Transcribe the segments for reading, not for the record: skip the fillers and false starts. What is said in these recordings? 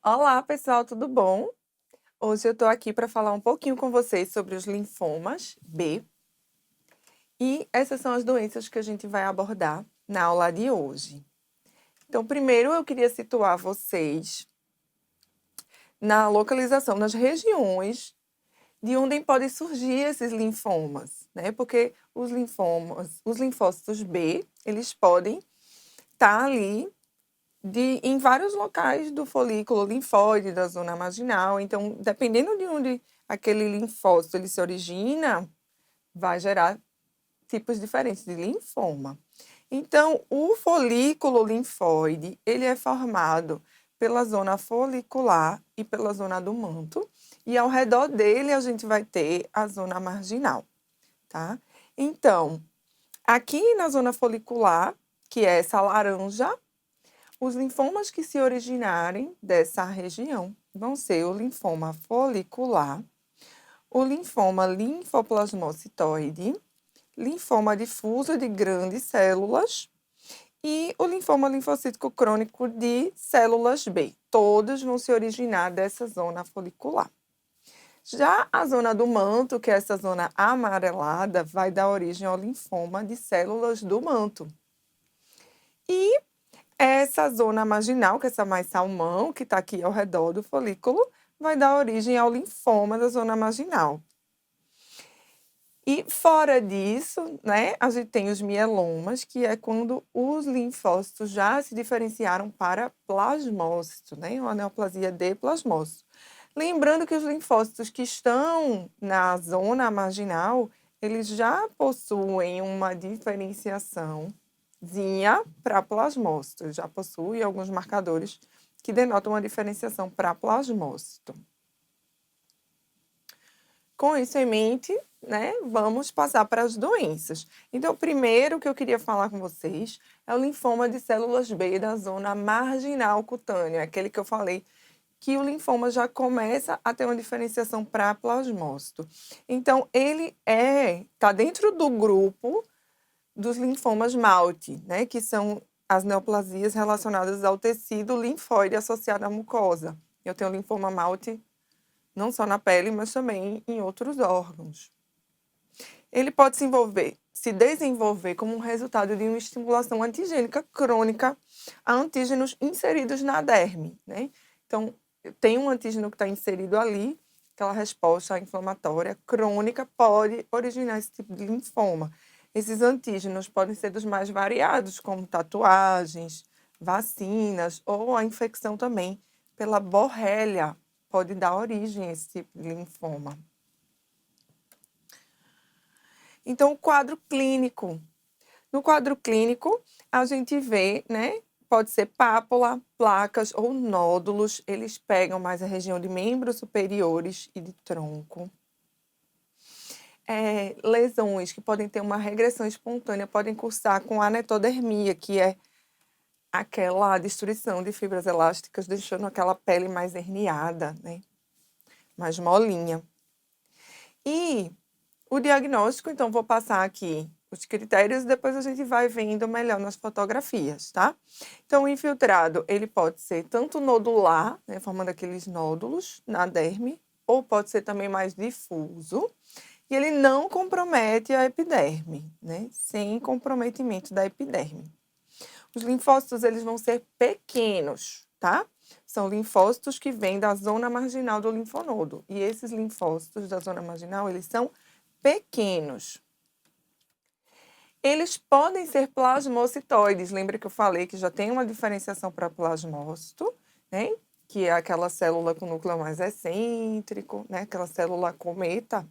Olá, pessoal, tudo bom? Hoje eu estou aqui para falar um pouquinho com vocês sobre os linfomas B. E essas são as doenças que a gente vai abordar na aula de hoje. Então, primeiro eu queria situar vocês na localização, nas regiões de onde podem surgir esses linfomas, né? Porque os linfócitos B, eles podem estar ali em vários locais do folículo linfóide, da zona marginal. Então, dependendo de onde aquele linfócito ele se origina, vai gerar tipos diferentes de linfoma. Então, o folículo linfóide, ele é formado pela zona folicular e pela zona do manto, e ao redor dele a gente vai ter a zona marginal, tá? Então, aqui na zona folicular, que é essa laranja, os linfomas que se originarem dessa região vão ser o linfoma folicular, o linfoma linfoplasmocitoide, linfoma difuso de grandes células e o linfoma linfocítico crônico de células B. Todos vão se originar dessa zona folicular. Já a zona do manto, que é essa zona amarelada, vai dar origem ao linfoma de células do manto. E essa zona marginal, que é essa mais salmão, que está aqui ao redor do folículo, vai dar origem ao linfoma da zona marginal. E fora disso, né, a gente tem os mielomas, que é quando os linfócitos já se diferenciaram para plasmócito, né, uma neoplasia de plasmócito. Lembrando que os linfócitos que estão na zona marginal, eles já possuem uma diferenciaçãozinha para plasmócito, já possui alguns marcadores que denotam uma diferenciação para plasmócito. Com isso em mente, né, vamos passar para as doenças. Então, o primeiro que eu queria falar com vocês é o linfoma de células B da zona marginal cutânea, aquele que eu falei que o linfoma já começa a ter uma diferenciação para plasmócito. Então, ele está dentro do grupo dos linfomas MALT, né, que são as neoplasias relacionadas ao tecido linfóide associado à mucosa. Eu tenho linfoma MALT não só na pele, mas também em outros órgãos. Ele pode se desenvolver como um resultado de uma estimulação antigênica crônica a antígenos inseridos na derme, né? Então, tem um antígeno que está inserido ali, aquela resposta inflamatória crônica pode originar esse tipo de linfoma. Esses antígenos podem ser dos mais variados, como tatuagens, vacinas ou a infecção também pela borrélia pode dar origem a esse tipo de linfoma. Então, o quadro clínico. No quadro clínico, a gente vê, né, pode ser pápula, placas ou nódulos, eles pegam mais a região de membros superiores e de tronco. Lesões que podem ter uma regressão espontânea, podem cursar com anetodermia, que é aquela destruição de fibras elásticas, deixando aquela pele mais herniada, né, mais molinha. E o diagnóstico, então, vou passar aqui os critérios e depois a gente vai vendo melhor nas fotografias, tá? Então, o infiltrado, ele pode ser tanto nodular, né, formando aqueles nódulos na derme, ou pode ser também mais difuso, e ele não compromete a epiderme, né, sem comprometimento da epiderme. Os linfócitos, eles vão ser pequenos, tá? São linfócitos que vêm da zona marginal do linfonodo, e esses linfócitos da zona marginal, eles são pequenos. Eles podem ser plasmocitoides. Lembra que eu falei que já tem uma diferenciação para plasmócito, né? Que é aquela célula com núcleo mais excêntrico, né? Aquela célula cometa.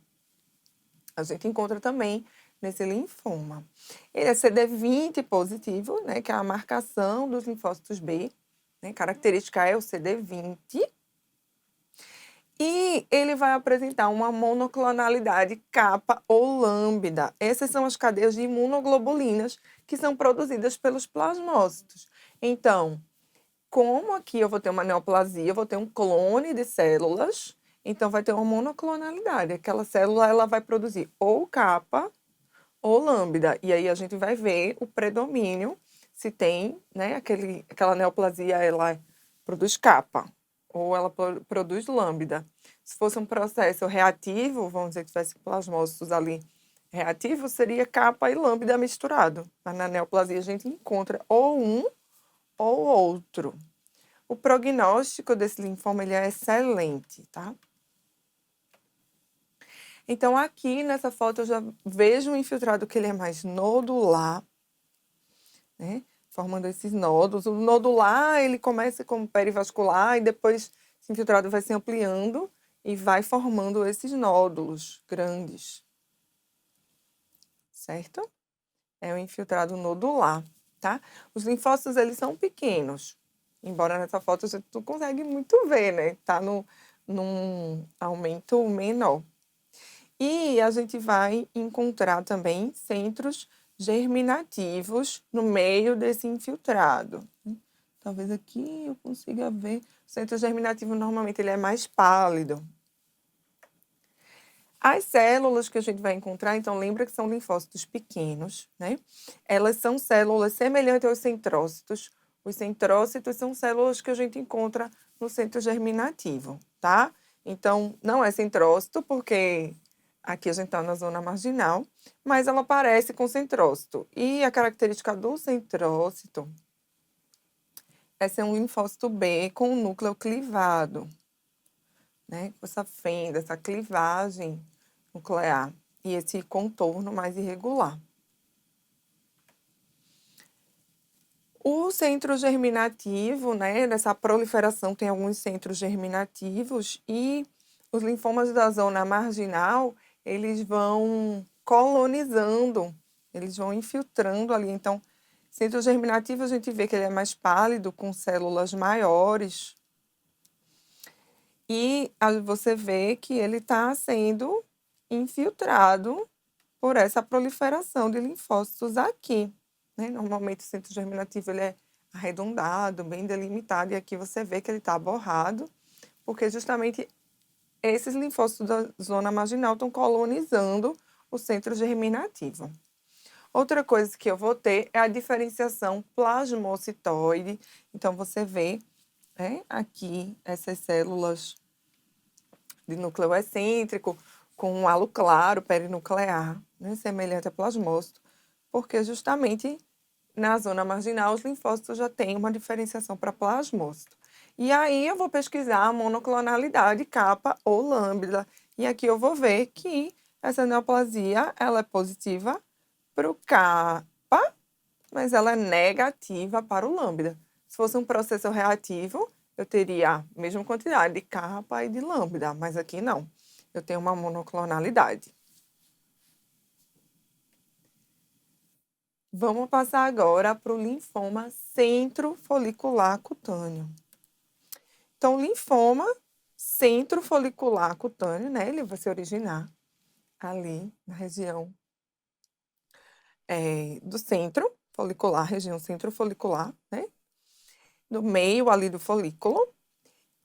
A gente encontra também nesse linfoma. Ele é CD20 positivo, né? Que é a marcação dos linfócitos B. Né? Característica é o CD20. E ele vai apresentar uma monoclonalidade capa ou lambda. Essas são as cadeias de imunoglobulinas que são produzidas pelos plasmócitos. Então, como aqui eu vou ter uma neoplasia, eu vou ter um clone de células, então vai ter uma monoclonalidade. Aquela célula ela vai produzir ou capa ou lambda. E aí a gente vai ver o predomínio se tem, né, aquela neoplasia ela produz capa ou ela produz lambda. Se fosse um processo reativo, vamos dizer que tivesse plasmócitos ali reativos, seria capa e lambda misturado. Mas na neoplasia a gente encontra ou um ou outro. O prognóstico desse linfoma ele é excelente, tá? Então, aqui nessa foto eu já vejo um infiltrado que ele é mais nodular, né? Formando esses nódulos. O nodular, ele começa como perivascular e depois esse infiltrado vai se ampliando e vai formando esses nódulos grandes, certo? É o infiltrado nodular, tá? Os linfócitos, eles são pequenos, embora nessa foto você não consegue muito ver, né? Tá num aumento menor. E a gente vai encontrar também centros germinativos no meio desse infiltrado. Talvez aqui eu consiga ver. O centro germinativo normalmente ele é mais pálido. As células que a gente vai encontrar, então lembra que são linfócitos pequenos, né? Elas são células semelhantes aos centrócitos. Os centrócitos são células que a gente encontra no centro germinativo, tá? Então, não é centrócito, porque aqui a gente está na zona marginal, mas ela parece com centrócito. E a característica do centrócito é ser um linfócito B com o núcleo clivado, né? Com essa fenda, essa clivagem nuclear e esse contorno mais irregular. O centro germinativo, né, dessa proliferação tem alguns centros germinativos e os linfomas da zona marginal, eles vão colonizando, eles vão infiltrando ali. Então, centro germinativo a gente vê que ele é mais pálido, com células maiores. E você vê que ele está sendo infiltrado por essa proliferação de linfócitos aqui, né? Normalmente o centro germinativo ele é arredondado, bem delimitado, e aqui você vê que ele está borrado, porque justamente esses linfócitos da zona marginal estão colonizando o centro germinativo. Outra coisa que eu vou ter é a diferenciação plasmocitoide. Então, você vê, né, aqui essas células de núcleo excêntrico, com um halo claro perinuclear, né, semelhante a plasmócito, porque justamente na zona marginal os linfócitos já têm uma diferenciação para plasmócito. E aí eu vou pesquisar a monoclonalidade capa ou lambda, e aqui eu vou ver que essa neoplasia ela é positiva para o capa, mas ela é negativa para o lambda. Se fosse um processo reativo, eu teria a mesma quantidade de capa e de lambda, mas aqui não. Eu tenho uma monoclonalidade. Vamos passar agora para o linfoma centrofolicular cutâneo. Então, o linfoma centrofolicular cutâneo, né? Ele vai se originar ali na região do centro folicular, região centrofolicular, né? No meio ali do folículo.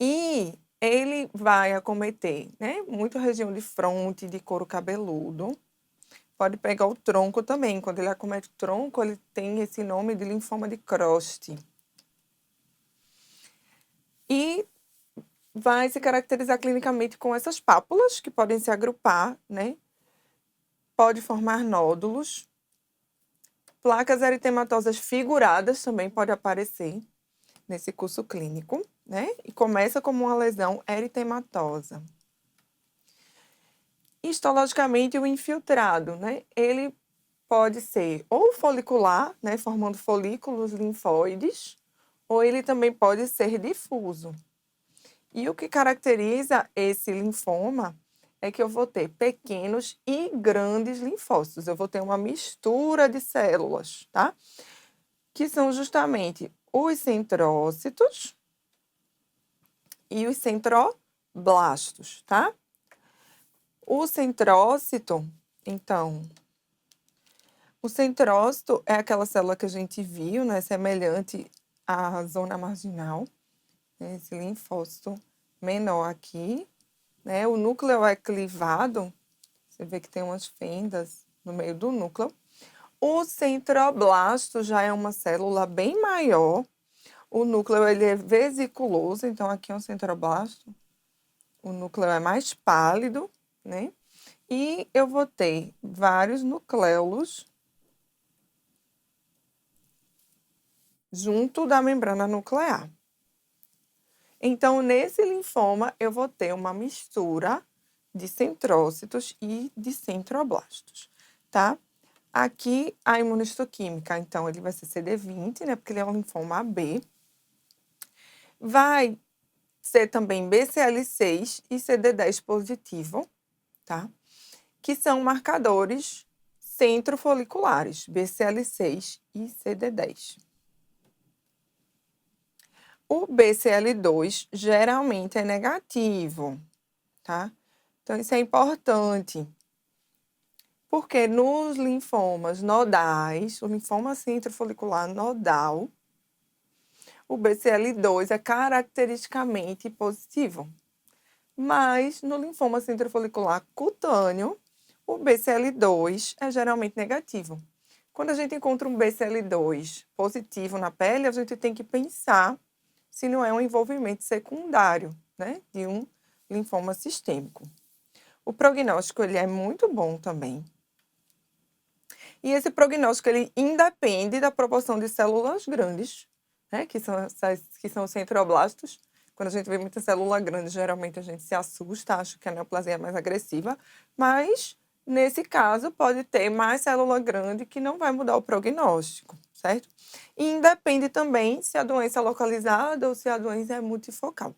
E ele vai acometer, né? Muito a região de fronte, de couro cabeludo. Pode pegar o tronco também. Quando ele acomete o tronco, ele tem esse nome de linfoma de Crost. E vai se caracterizar clinicamente com essas pápulas, que podem se agrupar, né? Pode formar nódulos. Placas eritematosas figuradas também pode aparecer nesse curso clínico, né? E começa como uma lesão eritematosa. Histologicamente, o infiltrado, né? Ele pode ser ou folicular, né? Formando folículos linfóides, ou ele também pode ser difuso. E o que caracteriza esse linfoma é que eu vou ter pequenos e grandes linfócitos. Eu vou ter uma mistura de células, tá? Que são justamente os centrócitos e os centroblastos, tá? O centrócito, então, o centrócito é aquela célula que a gente viu, né? Semelhante à zona marginal, né? Esse linfócito menor aqui, né? O núcleo é clivado, você vê que tem umas fendas no meio do núcleo. O centroblasto já é uma célula bem maior, O núcleo ele é vesiculoso, então aqui é um centroblasto. O núcleo é mais pálido, né? E eu vou ter vários nucléolos junto da membrana nuclear. Então, nesse linfoma, eu vou ter uma mistura de centrócitos e de centroblastos, tá? Aqui, a imunistoquímica, então, ele vai ser CD20, né? Porque ele é um linfoma B. Vai ser também BCL6 e CD10 positivo, tá? Que são marcadores centrofoliculares, BCL6 e CD10. O BCL2 geralmente é negativo, tá? Então, isso é importante, porque nos linfomas nodais, o linfoma centrofolicular nodal, o BCL2 é caracteristicamente positivo. Mas no linfoma centrofolicular cutâneo, o BCL2 é geralmente negativo. Quando a gente encontra um BCL2 positivo na pele, a gente tem que pensar se não é um envolvimento secundário, né, de um linfoma sistêmico. O prognóstico ele é muito bom também. E esse prognóstico ele independe da proporção de células grandes, né, que são os centroblastos. Quando a gente vê muita célula grande, geralmente a gente se assusta, acha que a neoplasia é mais agressiva, mas nesse caso pode ter mais célula grande que não vai mudar o prognóstico, certo? E independe também se a doença é localizada ou se a doença é multifocal.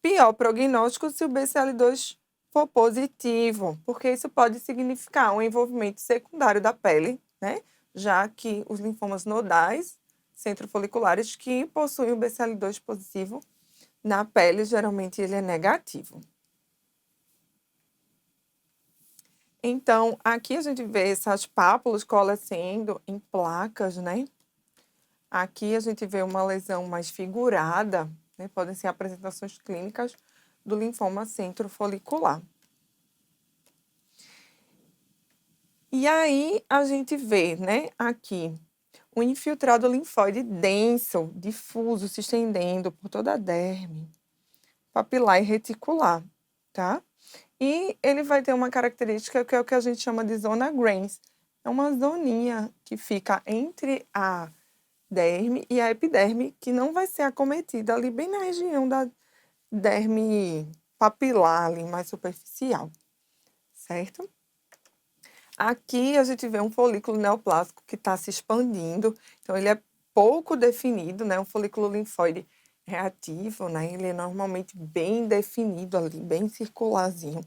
Pior prognóstico se o BCL2 for positivo, porque isso pode significar um envolvimento secundário da pele, né? Já que os linfomas nodais centrofoliculares que possuem o BCL2 positivo na pele, geralmente ele é negativo. Então, aqui a gente vê essas pápulas coalescendo em placas, né? Aqui a gente vê uma lesão mais figurada, né? Podem ser apresentações clínicas do linfoma centrofolicular. E aí a gente vê, né, aqui, um infiltrado linfóide denso, difuso, se estendendo por toda a derme papilar e reticular, tá? E ele vai ter uma característica que é o que a gente chama de zona Graves. É uma zoninha que fica entre a derme e a epiderme, que não vai ser acometida ali bem na região da derme papilar, ali mais superficial, certo? Aqui a gente vê um folículo neoplásico que está se expandindo, então ele é pouco definido, né? Um folículo linfóide reativo, né? Ele é normalmente bem definido ali, bem circularzinho.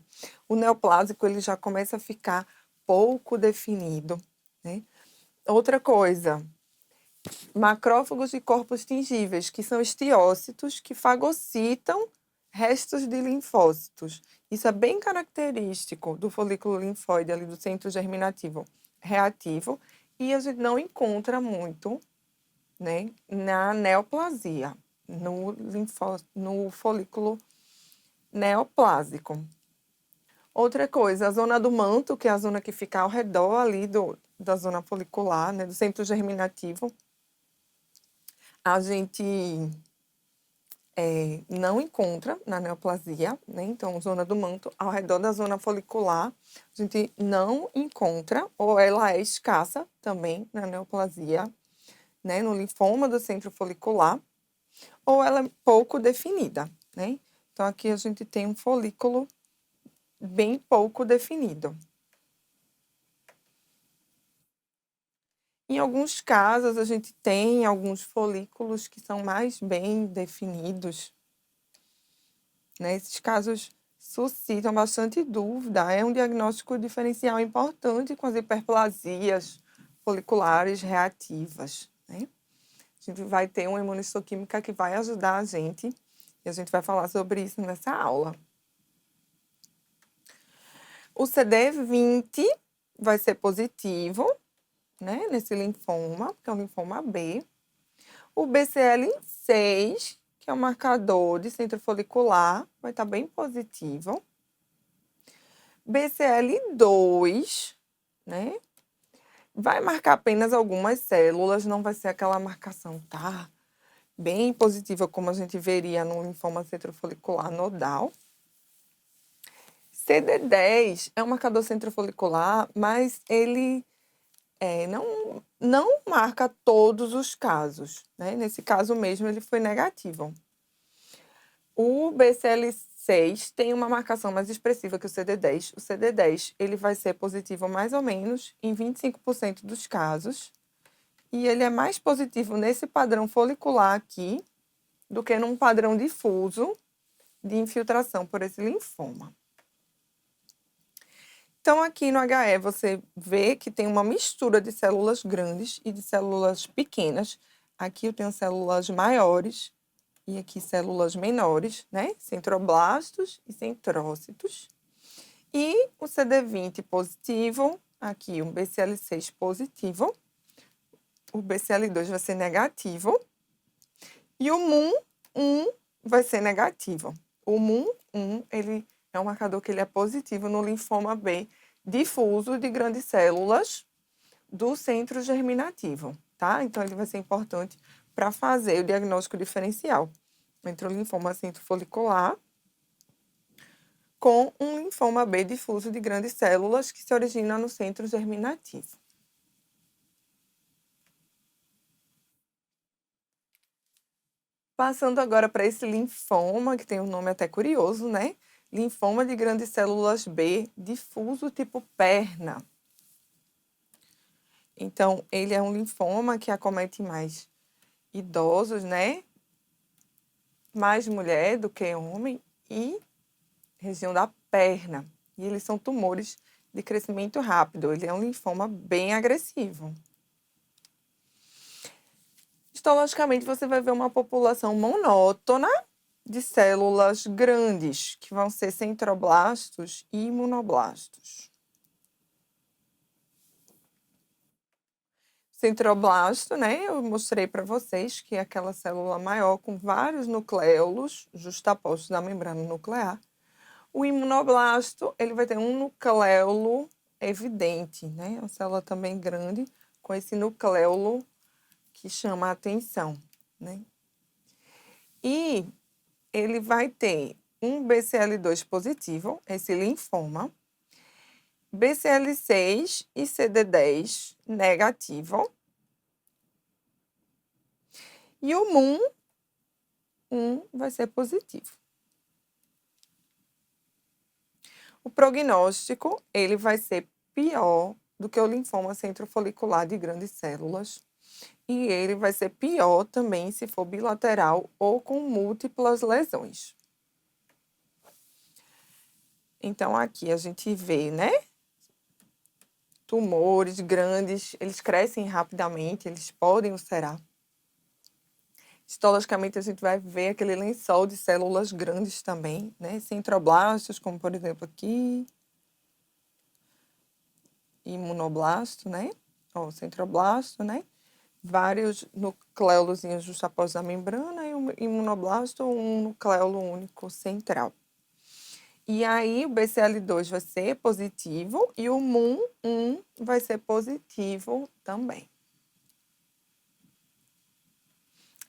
O neoplásico ele já começa a ficar pouco definido, né? Outra coisa, macrófagos de corpos tingíveis, que são estiócitos que fagocitam restos de linfócitos. Isso é bem característico do folículo linfóide ali do centro germinativo reativo e a gente não encontra muito, né, na neoplasia, no folículo neoplásico. Outra coisa, a zona do manto, que é a zona que fica ao redor ali da zona folicular, né, do centro germinativo, a gente não encontra na neoplasia, né? Então, zona do manto, ao redor da zona folicular, a gente não encontra, ou ela é escassa também na neoplasia, né? No linfoma do centro folicular, ou ela é pouco definida, né? Então, aqui a gente tem um folículo bem pouco definido. Em alguns casos, a gente tem alguns folículos que são mais bem definidos, né? Esses casos suscitam bastante dúvida. É um diagnóstico diferencial importante com as hiperplasias foliculares reativas, né? A gente vai ter uma imunistoquímica que vai ajudar a gente e a gente vai falar sobre isso nessa aula. O CD20 vai ser positivo, né, nesse linfoma, que é o linfoma B. O BCL6, que é o marcador de centro folicular, vai estar bem positivo. BCL2, né, vai marcar apenas algumas células, não vai ser aquela marcação, tá? bem positiva, como a gente veria no linfoma centrofolicular nodal. CD10 é um marcador centrofolicular, mas ele não marca todos os casos, né? Nesse caso mesmo, ele foi negativo. O BCL6 tem uma marcação mais expressiva que o CD10. O CD10 ele vai ser positivo mais ou menos em 25% dos casos. E ele é mais positivo nesse padrão folicular aqui do que num padrão difuso de infiltração por esse linfoma. Então, aqui no HE, você vê que tem uma mistura de células grandes e de células pequenas. Aqui eu tenho células maiores e aqui células menores, né? Centroblastos e centrócitos. E o CD20 positivo, aqui um BCL6 positivo. O BCL2 vai ser negativo. E o MUM1 vai ser negativo. O MUM1, ele é um marcador que ele é positivo no linfoma B difuso de grandes células do centro germinativo, tá? Então, ele vai ser importante para fazer o diagnóstico diferencial entre o linfoma centrofolicular com um linfoma B difuso de grandes células que se origina no centro germinativo. Passando agora para esse linfoma, que tem um nome até curioso, né? Linfoma de grandes células B, difuso tipo perna. Então, ele é um linfoma que acomete mais idosos, né? Mais mulher do que homem e região da perna. E eles são tumores de crescimento rápido. Ele é um linfoma bem agressivo. Histologicamente, você vai ver uma população monótona de células grandes, que vão ser centroblastos e imunoblastos. Centroblasto, né? Eu mostrei para vocês que é aquela célula maior com vários nucléolos justapostos na membrana nuclear. O imunoblasto, ele vai ter um nucleolo evidente, né? Uma célula também grande com esse nucleolo que chama a atenção, né? E ele vai ter um BCL2 positivo, esse linfoma, BCL6 e CD10 negativo, e o MUM1 vai ser positivo. O prognóstico, ele vai ser pior do que o linfoma centrofolicular de grandes células, e ele vai ser pior também se for bilateral ou com múltiplas lesões. Então, aqui a gente vê, né? Tumores grandes, eles crescem rapidamente, eles podem ulcerar. Histologicamente, a gente vai ver aquele lençol de células grandes também, né? Centroblastos, como por exemplo aqui. Imunoblasto, né? Ó, centroblasto, né? Vários nucleolozinhos justapostos na membrana e um imunoblasto, um nucleolo único central. E aí, o BCL2 vai ser positivo e o MUM1 vai ser positivo também.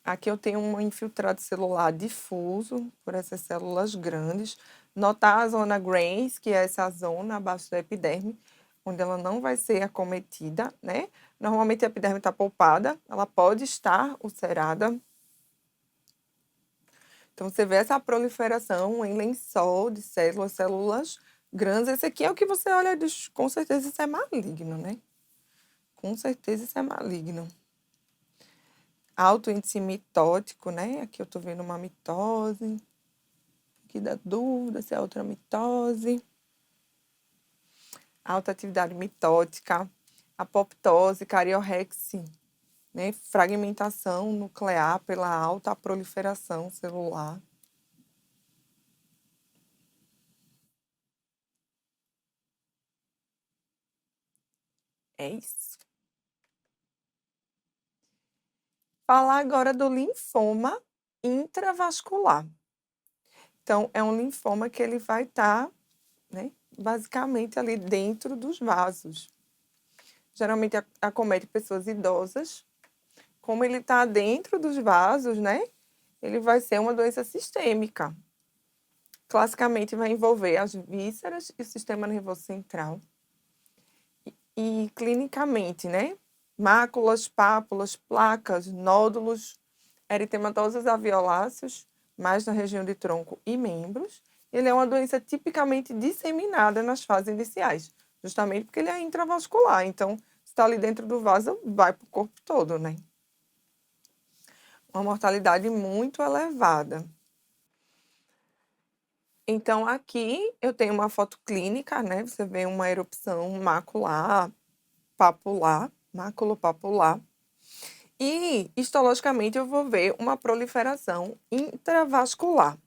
Aqui eu tenho um infiltrado celular difuso por essas células grandes. Notar a zona Graves, que é essa zona abaixo da epiderme, onde ela não vai ser acometida, né? Normalmente a epiderme está poupada, ela pode estar ulcerada. Então, você vê essa proliferação em lençol de células grandes. Esse aqui é o que você olha e diz, com certeza isso é maligno, né? Com certeza isso é maligno. Alto índice mitótico, né? Aqui eu tô vendo uma mitose. Aqui dá dúvida se é outra mitose. Alta atividade mitótica, apoptose, cariorrexia, né? Fragmentação nuclear pela alta proliferação celular. É isso. Falar agora do linfoma intravascular. Então, é um linfoma que ele vai estar, né, basicamente ali dentro dos vasos. Geralmente acomete pessoas idosas, como ele está dentro dos vasos, né? Ele vai ser uma doença sistêmica. Classicamente vai envolver as vísceras e o sistema nervoso central. E clinicamente, né? Máculas, pápulas, placas, nódulos, eritematosos alveoláceos, mais na região de tronco e membros. Ele é uma doença tipicamente disseminada nas fases iniciais, justamente porque ele é intravascular. Então, se está ali dentro do vaso, vai para o corpo todo, né? Uma mortalidade muito elevada. Então, aqui eu tenho uma foto clínica, né? Você vê uma erupção macular, papular, maculopapular. E, histologicamente, eu vou ver uma proliferação intravascular.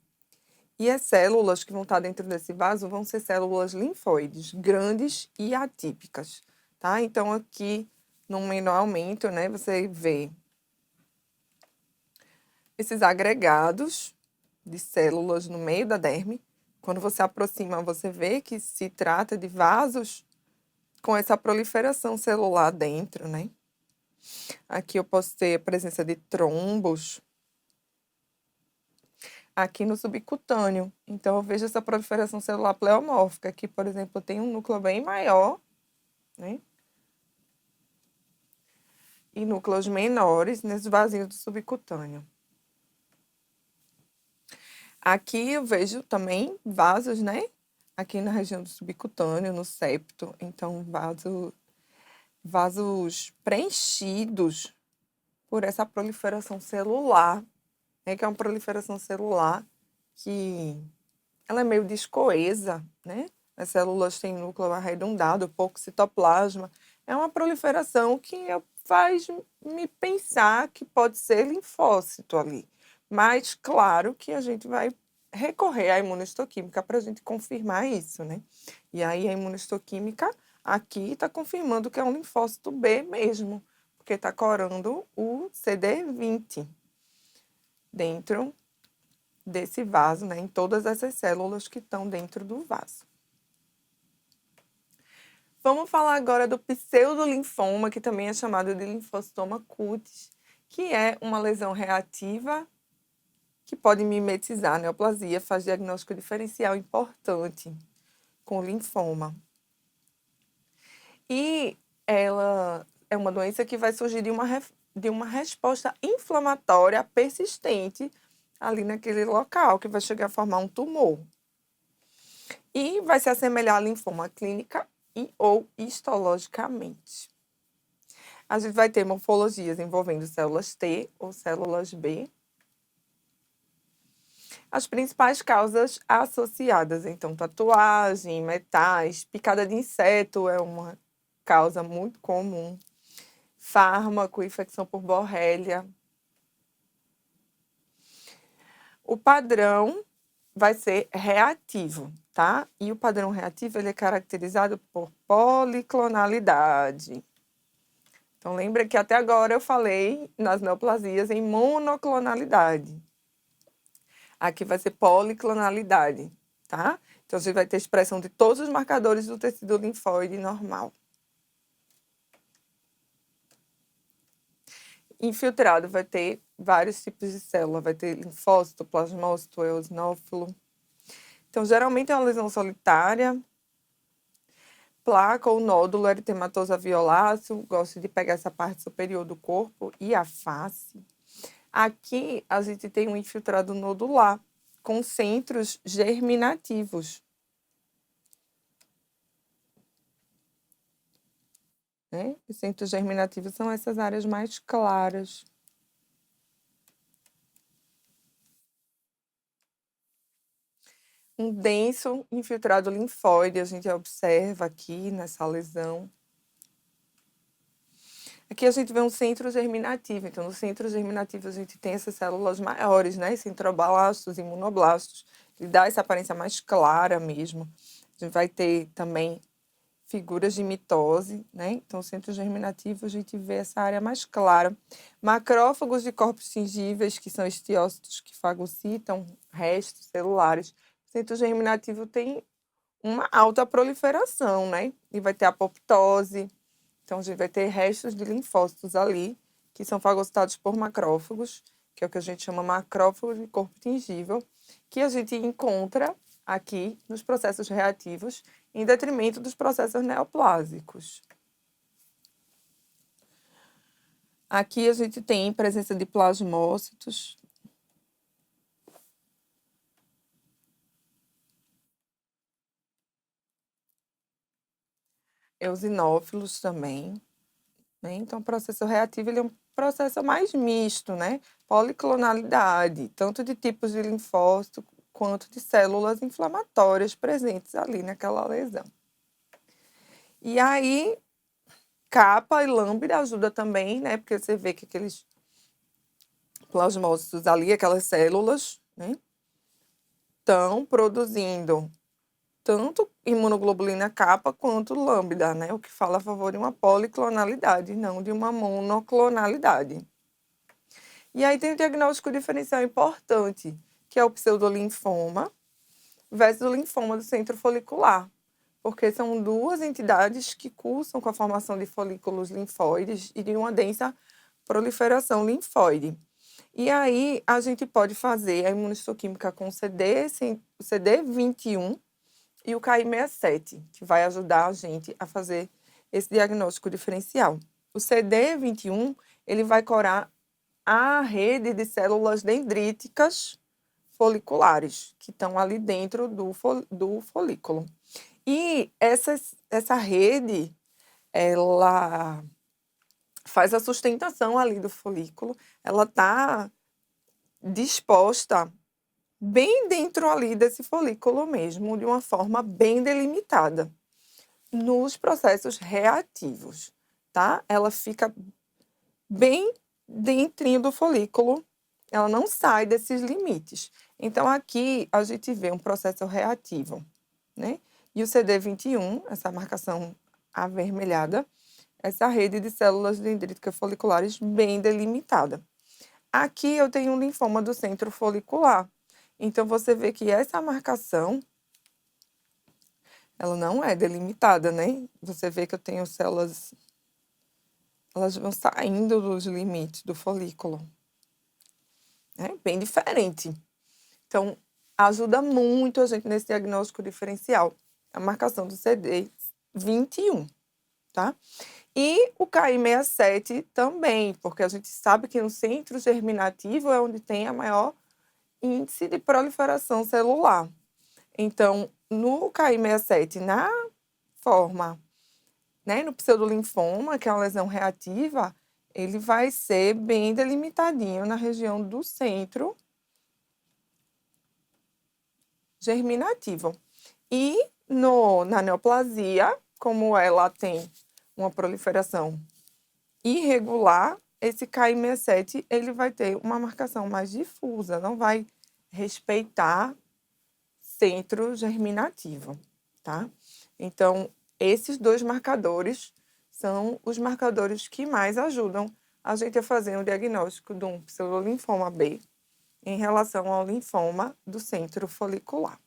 E as células que vão estar dentro desse vaso vão ser células linfóides, grandes e atípicas, tá? Então, aqui, no menor aumento, né, você vê esses agregados de células no meio da derme. Quando você aproxima, você vê que se trata de vasos com essa proliferação celular dentro, né? Aqui eu posso ter a presença de trombos aqui no subcutâneo. Então, eu vejo essa proliferação celular pleomórfica. Aqui, por exemplo, tem um núcleo bem maior, né? E núcleos menores nesse vasinho do subcutâneo. Aqui eu vejo também vasos, né? Aqui na região do subcutâneo, no septo. Então, vasos preenchidos por essa proliferação celular, né? Que é uma proliferação celular que ela é meio descoesa, né? As células têm núcleo arredondado, pouco citoplasma. É uma proliferação que faz me pensar que pode ser linfócito ali. Mas, claro que a gente vai recorrer à imunohistoquímica para a gente confirmar isso, né? E aí a imunohistoquímica aqui está confirmando que é um linfócito B mesmo, porque está corando o CD20 dentro desse vaso, né? Em todas essas células que estão dentro do vaso. Vamos falar agora do pseudolinfoma, que também é chamado de linfostoma cutis, que é uma lesão reativa que pode mimetizar a neoplasia, faz diagnóstico diferencial importante com linfoma. E ela é uma doença que vai surgir de uma resposta inflamatória persistente ali naquele local, que vai chegar a formar um tumor. E vai se assemelhar à linfoma clínica e ou histologicamente. A gente vai ter morfologias envolvendo células T ou células B. As principais causas associadas, então, tatuagem, metais, picada de inseto é uma causa muito comum. Fármaco, infecção por borrélia. O padrão vai ser reativo, tá? E o padrão reativo, ele é caracterizado por policlonalidade. Então, lembra que até agora eu falei nas neoplasias em monoclonalidade. Aqui vai ser policlonalidade, tá? Então, a gente vai ter expressão de todos os marcadores do tecido linfóide normal. Infiltrado vai ter vários tipos de célula, vai ter linfócito, plasmócito, eosinófilo. Então, geralmente é uma lesão solitária, placa ou nódulo eritematoso alveoláceo, gosto de pegar essa parte superior do corpo e a face. Aqui a gente tem um infiltrado nodular com centros germinativos, né? Os centros germinativos são essas áreas mais claras. Um denso infiltrado linfóide, a gente observa aqui nessa lesão. Aqui a gente vê um centro germinativo, então no centro germinativo a gente tem essas células maiores, né? Centroblastos, imunoblastos, ele dá essa aparência mais clara mesmo. A gente vai ter também figuras de mitose, né? Então, o centro germinativo a gente vê essa área mais clara. Macrófagos de corpos tingíveis, que são estiócitos que fagocitam restos celulares. O centro germinativo tem uma alta proliferação, né? E vai ter apoptose. Então, a gente vai ter restos de linfócitos ali, que são fagocitados por macrófagos, que é o que a gente chama macrófagos de corpo tingível, que a gente encontra aqui nos processos reativos, em detrimento dos processos neoplásicos. Aqui a gente tem presença de plasmócitos. Eosinófilos também, né? Então, o processo reativo ele é um processo mais misto, né? Policlonalidade, tanto de tipos de linfócito quanto de células inflamatórias presentes ali naquela lesão. E aí, capa e lambda ajuda também, né? Porque você vê que aqueles plasmócitos ali, aquelas células, né? Estão produzindo tanto imunoglobulina capa quanto lambda, né? O que fala a favor de uma policlonalidade, não de uma monoclonalidade. E aí tem um diagnóstico diferencial importante, que é o pseudolinfoma versus o linfoma do centro folicular, porque são duas entidades que cursam com a formação de folículos linfóides e de uma densa proliferação linfóide. E aí a gente pode fazer a imunistoquímica com o CD21 e o KI67, que vai ajudar a gente a fazer esse diagnóstico diferencial. O CD21, ele vai corar a rede de células dendríticas foliculares, que estão ali dentro do folículo. E essa rede, ela faz a sustentação ali do folículo, ela está disposta bem dentro ali desse folículo mesmo, de uma forma bem delimitada, nos processos reativos, tá? Ela fica bem dentrinho do folículo, ela não sai desses limites. Então, aqui a gente vê um processo reativo, né? E o CD21, essa marcação avermelhada, essa rede de células dendríticas foliculares bem delimitada. Aqui eu tenho um linfoma do centro folicular. Então, você vê que essa marcação, ela não é delimitada, né? Você vê que eu tenho células, elas vão saindo dos limites do folículo. É bem diferente. Então, ajuda muito a gente nesse diagnóstico diferencial, a marcação do CD21, tá? E o KI67 também, porque a gente sabe que no centro germinativo é onde tem a maior índice de proliferação celular. Então, no KI67, na forma, né, no pseudolinfoma, que é uma lesão reativa, ele vai ser bem delimitadinho na região do centro germinativo. E na neoplasia, como ela tem uma proliferação irregular, esse KI67 ele vai ter uma marcação mais difusa, não vai respeitar centro germinativo, tá? Então, esses dois marcadores são os marcadores que mais ajudam a gente a fazer um diagnóstico de um pseudolinfoma B em relação ao linfoma do centro folicular.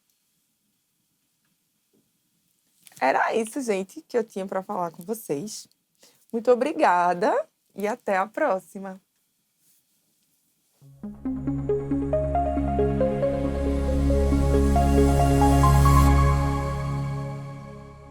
Era isso, gente, que eu tinha para falar com vocês. Muito obrigada e até a próxima!